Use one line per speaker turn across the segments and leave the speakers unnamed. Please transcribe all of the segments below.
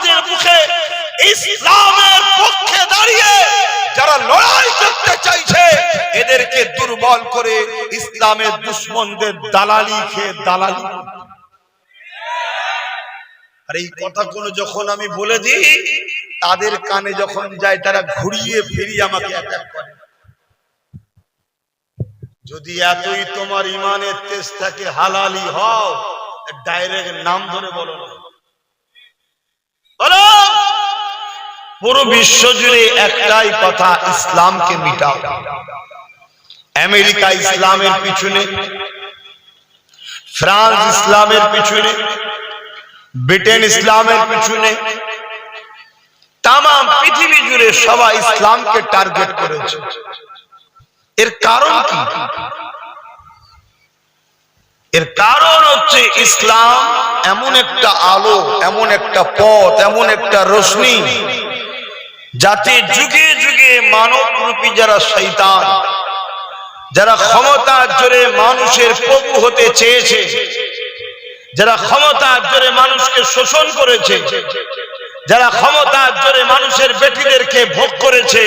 সমাজের মুখে ইসলামের পক্ষে দাঁড়িয়ে যারা লড়াই করতে চাইছে এদেরকে দুর্বল করে ইসলামের দুশমনদের দালালি খেয়ে দালালি। আর এই কথাগুলো যখন আমি বলে দিই তাদের কানে যখন যায় তারা ঘুরিয়ে ফিরিয়ে আমাকে অ্যাটাক করে। যদি এতই তোমার ইমানের তেজ থাকে হালালি হও, ডাইরেক্ট নাম ধরে বলো না, বলো পুরো বিশ্ব জুড়ে একটাই কথা, ইসলামকে মিটাও। আমেরিকা ইসলামের পিছনে, ফ্রান্স ইসলামের পিছনে, ব্রিটেন ইসলামের পিছনে, তাম পৃথিবী জুড়ে সবাই ইসলামকে টার্গেট করেছে। এর কারণ কি? এর কারণ হচ্ছে ইসলাম এমন একটা আলো, এমন একটা পথ, এমন একটা রোশনি যাতে যুগে যুগে মানব রূপী যারা শয়তান, যারা ক্ষমতার জোরে মানুষের প্রভু হতে চেয়েছে, যারা ক্ষমতার জোরে মানুষকে শোষণ করেছে, যারা ক্ষমতার জোরে মানুষের বেটিদেরকে ভোগ করেছে,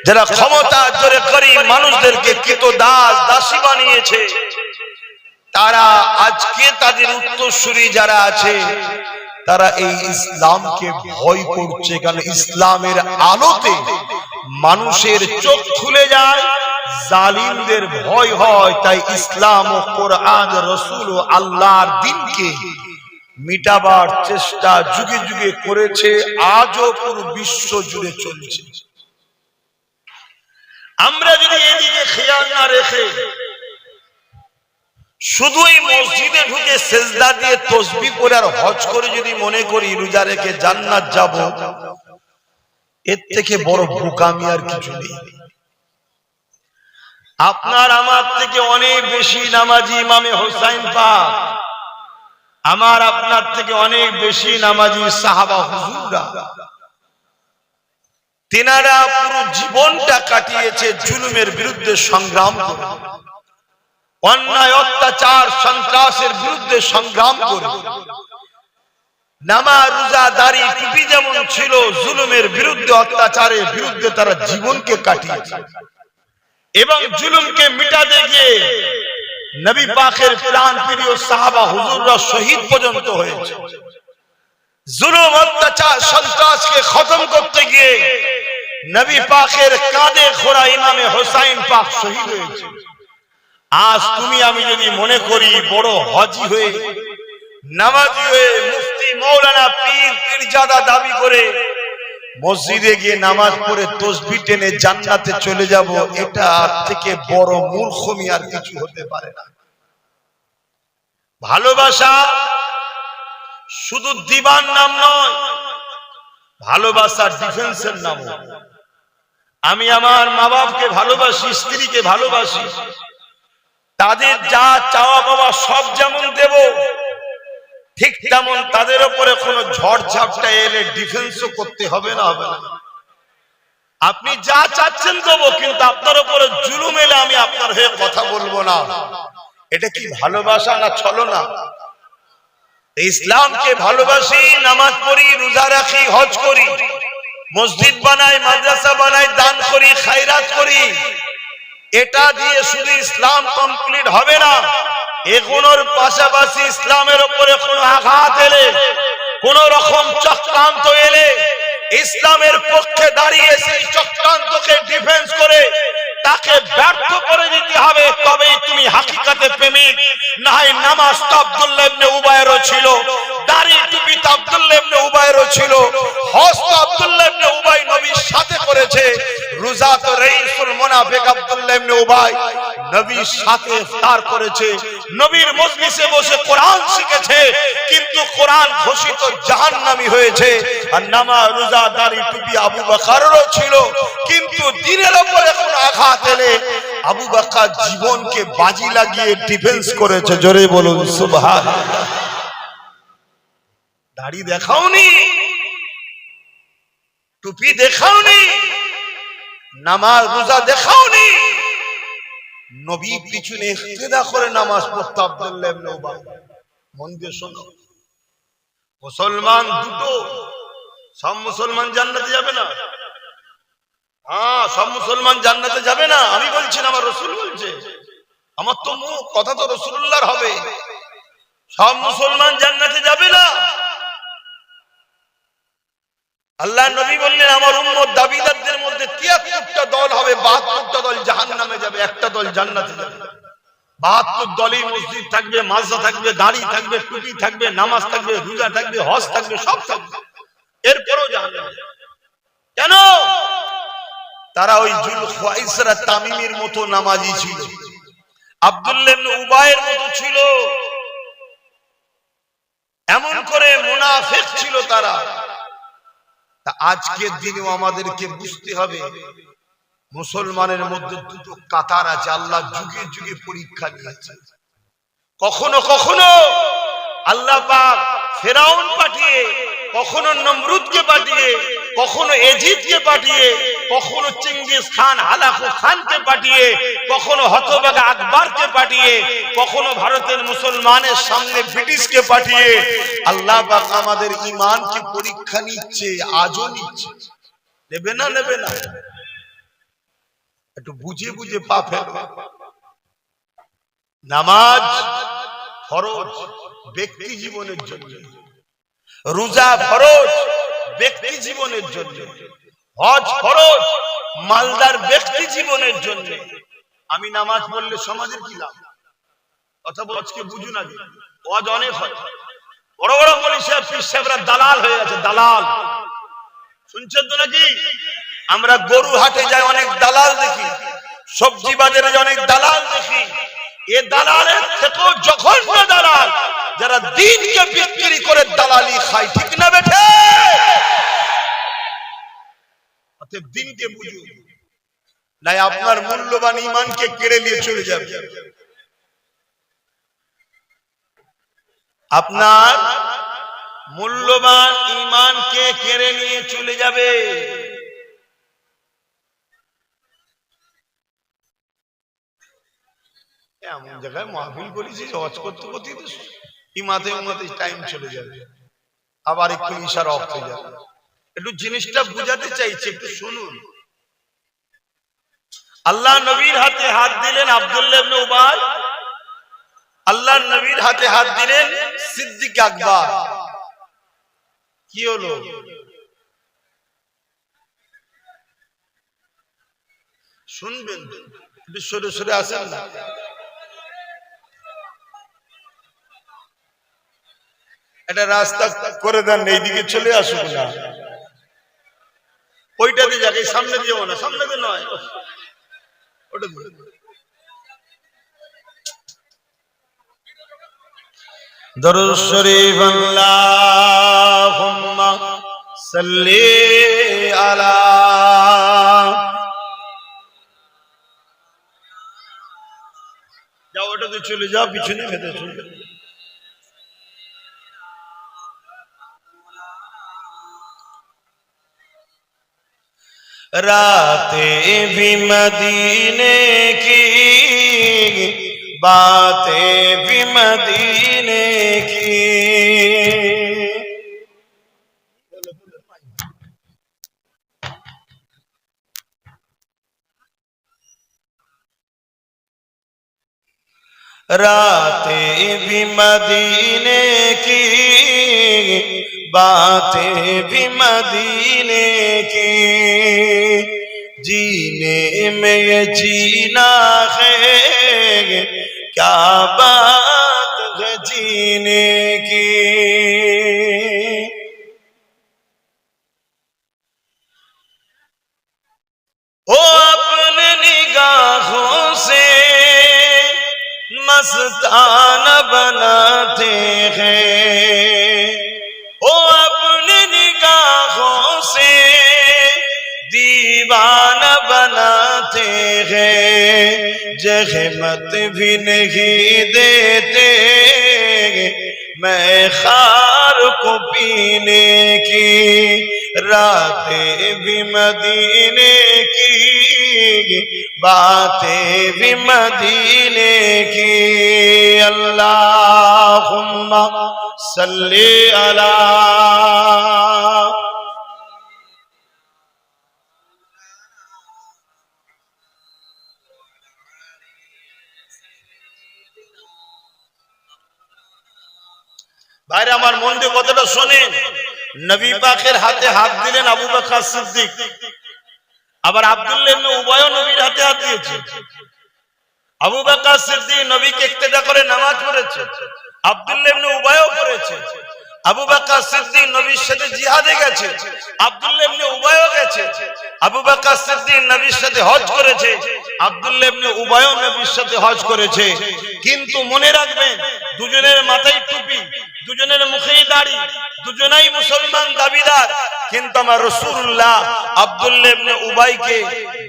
যারা ক্ষমতার জোরে গরিব মানুষদেরকে কৃতদাস দাসী বানিয়েছে, তারা আজকে তাদের উত্তরসূরি যারা আছে তারা এই ইসলামকে ভয় করছে। কারণ ইসলামের আলোতে মানুষের চোখ খুলে যায়, জালিমদের ভয় হয়। তাই ইসলাম ও কোরআন, রাসূল ও আল্লাহর দ্বীনকে মিটাবার চেষ্টা যুগে যুগে করেছে, আজও পুরো বিশ্ব জুড়ে চলছে। আমরা যদি এদিকে খেয়াল না রেখে শুধুই মসজিদে ঢুকে সেজদা দিয়ে তাসবিহ পড়ে আর হজ করে যদি মনে করি রোজা রেখে জান্নাত যাব, এর থেকে বড় বোকামি আর কিছু নেই। আপনার আমার থেকে অনেক বেশি নামাজি ইমামে হোসাইন পাক, আমার আপনার থেকে অনেক বেশি নামাজি সাহাবা হুজুররা, তেনারা পুরো জীবনটা কাটিয়েছে জুলুমের বিরুদ্ধে সংগ্রাম করে, অন্যায় অত্যাচার সন্ত্রাসের বিরুদ্ধে সংগ্রাম করে। নামাজ রোজা দাড়ি টুপি যেমন ছিল, জুলুমের বিরুদ্ধে অত্যাচারের বিরুদ্ধে তারা জীবনকে কাটিয়েছে এবং জুলুমকে মিটাতে গিয়ে নবী পাকের প্রাণ প্রিয় সাহাবা হুজুররা শহীদ পর্যন্ত হয়েছে। জুলুম অত্যাচার সন্ত্রাসকে খতম করতে গিয়ে নবী পাকের কাঁধে খোড়া ইমামে হোসাইন পাক শহীদ হয়েছে। আজ তুমি আমি যদি মনে করি বড় হাজী হয়ে, নামাজি হয়ে, মুফতি মৌলানা পীর পীরজাদা দাবি করে মসজিদে গিয়ে নামাজ পড়ে তাসবিহ টেনে জান্নাতে চলে যাব, এটা থেকে বড় মূর্খমি আর কিছু হতে পারে না। ভালোবাসা শুধু দিবার নাম নয়, ভালোবাসা ডিফেন্সের নাম। আমি আমার মা বাপকে ভালোবাসি, স্ত্রীকে ভালোবাসি, তাদের যা চাওয়া পাওয়া সব যেমন দেব, ঠিক তেমন তাদের উপরে কোনো ঝড় ঝাপটা এলে ডিফেন্সও করতে হবে না, হবে না। আপনি যা চাচ্ছেন দেবো, কিন্তু আপনার উপরে জুলুম এলে আমি আপনার হয়ে কথা বলবো না। এটা কি ভালোবাসা না ছলনা? ইসলামকে ভালোবাসি, নামাজ পড়ি, রোজা রাখি, হজ করি, মসজিদ বানাই, মাদ্রাসা বানাই, দান করি, খায়রাত করি, এটা দিয়ে শুধু ইসলাম কমপ্লিট হবে না। এগুলোর পাশাপাশি ইসলামের উপরে কোনো আঘাত এলে, কোন রকম চক্রান্ত এলে, ইসলামের পক্ষে দাঁড়িয়ে সেই চক্রান্তকে ডিফেন্স করে তাকে ব্যর্থ করে দিতে হবে, তবেই তুমি হাকিকাতে প্রেমিক। না হয় নামাজ তো আব্দুল্লাহ ইবনে উবায়েরও ছিল, দাড়ি টুপি তো আব্দুল্লাহ ইবনে উবায়েরও ছিল, হজ তো আব্দুল্লাহ ইবনে উবাই নবীর সাথে করেছে, রোজা তো রাইসুল মুনাফিক আব্দুল্লাহ ইবনে উবাই নবীর সাথে ইফতার করেছে, নবীর মজলিসে বসে কোরআন শিখেছে, কিন্তু কোরআন ঘোষিত জাহান্নামী হয়েছে। আর নামাজ রোজা দাড়ি টুপি আবু বকরেরও ছিল, কিন্তু দ্বীনের উপরে কোনো আঘাত এলে আবু বকর জীবনকে বাজি লাগিয়ে ডিফেন্স করেছে। জোরে বলুন সুবহানাল্লাহ। দাড়ি দেখাওনি, টুপি দেখাওনি, নামাজ রোজা দেখাওনি, নবীর পিছনে ইক্তেদা করে নামাজ পড়তে আব্দুল্লাহ ইবনে উবাই। মন দিয়ে শোনো, মুসলমান দুটো, সব মুসলমান জান্নাতে যাবে না। হ্যাঁ, সব মুসলমান জান্নাতে যাবে না আমি বলছি না, আমার রাসূল বলছে। আমার তো মুখ, কথা তো রাসূলুল্লাহর হবে। সব মুসলমান জান্নাতে যাবে না। আল্লাহ নবী বললেন আমার উম্মত দাবিদারদের মধ্যে ৭৩টা দল হবে, ৭২টা দল জাহান্নামে যাবে, একটা দল জান্নাতে যাবে। ৭২ দলই মসজিদ থাকবে, মাদ্রাসা থাকবে, দাড়ি থাকবে, টুপি থাকবে, নামাজ থাকবে, রোজা থাকবে, হজ থাকবে, সব থাকবে, এরপরও জাহান্নামে যাবে। কেন? তারা ওই জুল খুয়াইসরা তামিমের মতো নামাজি ছিল, আব্দুল্লাহ ইবনে উবাইয়ের মতো ছিল, এমন করে মুনাফিক ছিল তারা। তা আজকের দিনেও আমাদেরকে বুঝতে হবে মুসলমানের মধ্যে দুটো কাতার আছে। আল্লাহ যুগে যুগে পরীক্ষা নিয়েছে। কখনো কখনো আল্লাহ পাক ফেরাউন পাঠিয়ে, কখনো নমরুদকে পাঠিয়ে, কখনো এজিদকে পাঠিয়ে, কখনো চেঙ্গিস খান হালাকু খানকে পাঠিয়ে, কখনো হতভাগা আকবরকে পাঠিয়ে, কখনো ভারতের মুসলমানের সামনে ব্রিটিশকে পাঠিয়ে আল্লাহ পাক আমাদের ঈমানকে পরীক্ষা নিচ্ছে, আজও নিচ্ছে। নেবে না? নেবে না? একটু বুঝে বুঝে পা ফেলবে। নামাজ ফরজ ব্যক্তি জীবনের জন্য, রোজা ফরজ ব্যক্তি জীবনের জন্য, হজ ফরজ মালদার ব্যক্তি জীবনের জন্য। আমি নামাজ পড়লে সমাজের কি লাভ? কথা আজকে বুঝুন। আগে হজ অনেক হয়, বড় বড় মৌলভী সাহেব পীর সাহেবরা দালাল হয়ে আছে, দালাল। শুনছেন তো নাকি? আমরা গরু হাটে যাই, অনেক দালাল দেখি, সবজি বাজারে অনেক দালাল দেখি। এ দালালের থেকেও জঘন্য দালাল যারা দ্বীনকে বিক্রি করে দালালি খায়। ঠিক না বেঠে? অতএব দ্বীনকে বুঝুন, নাই আপনার মূল্যবান ঈমানকে কেড়ে নিয়ে চলে যাবে। আপনার মূল্যবান ঈমানকে কেড়ে নিয়ে চলে যাবে। এমন জায়গায় মাহফিল করেছি, হজ করতে করতে ইমাতে উমাতে টাইম চলে যাবে, আবার একটু ইশারা অফ হয়ে যাবে। একটু জিনিসটা বুঝাতে চাইছি, একটু শুনুন। আল্লাহ নবীর হাতে হাত দিলেন আব্দুল্লাহ ইবনে উবাই, আল্লাহ নবীর হাতে হাত দিলেন সিদ্দিক আকবর। কি হলো? শুনবেন? একটু সরে সরে আসেন না। একটা রাস্তা করে দেন, এইদিকে চলে আসুন না, ওইটাতে যাকে সামনে দিয়ে না, সামনে দিয়ে নয়, ওটা দরুদ শরীফ আল্লাহুম্মা সাল্লি আলা। যাও ওটাতে চলে যাও, পিছনে ভেতরে চলে যাও। रातें भी मदीने की, बातें भी मदीने की। रातें भी मदीने की, बातें भी मदीने की। जीने में ये जीना है, क्या बात है जीने की। ओ अपने निगाहों से मस्ताना बनाते हैं, ओ अपने निगाहों से दीवाना बनाते हैं। जहमत भी नहीं देते मैं खार को पीने की। रातें भी मदीने की, बातें भी मदीने की। अल्लाह আল্লাহুম্মা সাল্লি আলা ভাইরা আমার মন দিয়ে কথাটা শোনেন। নবী পাকের হাতে হাত দিলেন আবু বকর সিদ্দিক, আবার আব্দুল্লাহ ইবনে উবাইও নবীর হাতে হাত দিয়েছে। আবু বকর সিদ্দিক নবীকে ইক্তেদা করে নামাজ পড়েছে, আব্দুল্লাহ ইবনে উবাইও পড়েছে। আবু বকর সিদ্দিক নবীর সাথে জিহাদে গেছে, আব্দুল্লাহ ইবনে উবাইও গেছে। আবু বকর সিদ্দিক নবীর সাথে হজ করেছে, আব্দুল্লাহ ইবনে উবাইও নবীর সাথে হজ করেছে। কিন্তু মনে রাখবেন, দুজনের মাথায় টুপি, দুজনের মুখেই দাড়ি, দুজনেই মুসলমান দাবিদার। কিন্তু আমার রাসূলুল্লাহ আব্দুল্লাহ ইবনে উবাইকে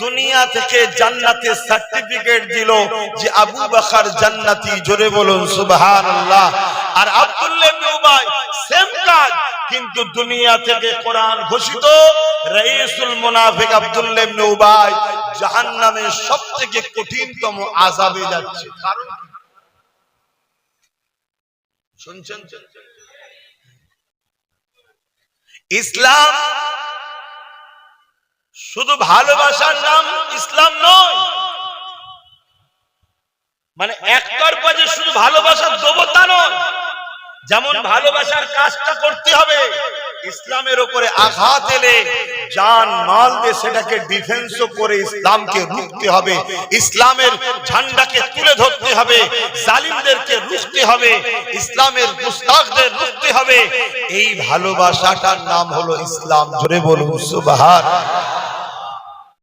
দুনিয়া থেকে জান্নাতের সার্টিফিকেট দিল যে আবু বকর জান্নাতি। জোরে বলুন সুবহানাল্লাহ। আর আব্দুল্লাহ ইবনে উবাই সেম কাজ, কিন্তু দুনিয়া থেকে কোরআন ঘোষিত রাইসুল মুনাফিক আব্দুল্লাহ ইবনে উবাই জাহান্নামের সবথেকে কঠিনতম আযাবে যাচ্ছে। কারণ শুনছেন, ইসলাম শুধু ভালোবাসার নাম ইসলাম নয়, মানে একতরফা যে শুধু ভালোবাসার দেবতা নয়। যেমন ভালোবাসার কাজটা করতে হবে, ইসলামের উপরে আঘাত এলে জান মাল দিয়ে সেটাকে ডিফেন্স করে ইসলামকে রুখতে হবে, ইসলামের ঝান্ডাকে তুলে ধরতে হবে, জালিমদেরকে রুখতে হবে, ইসলামের মুস্তাকদের রুখতে হবে। এই ভালোবাসাটার নাম হলো ইসলাম। জোরে বলুন সুবহানাল্লাহ।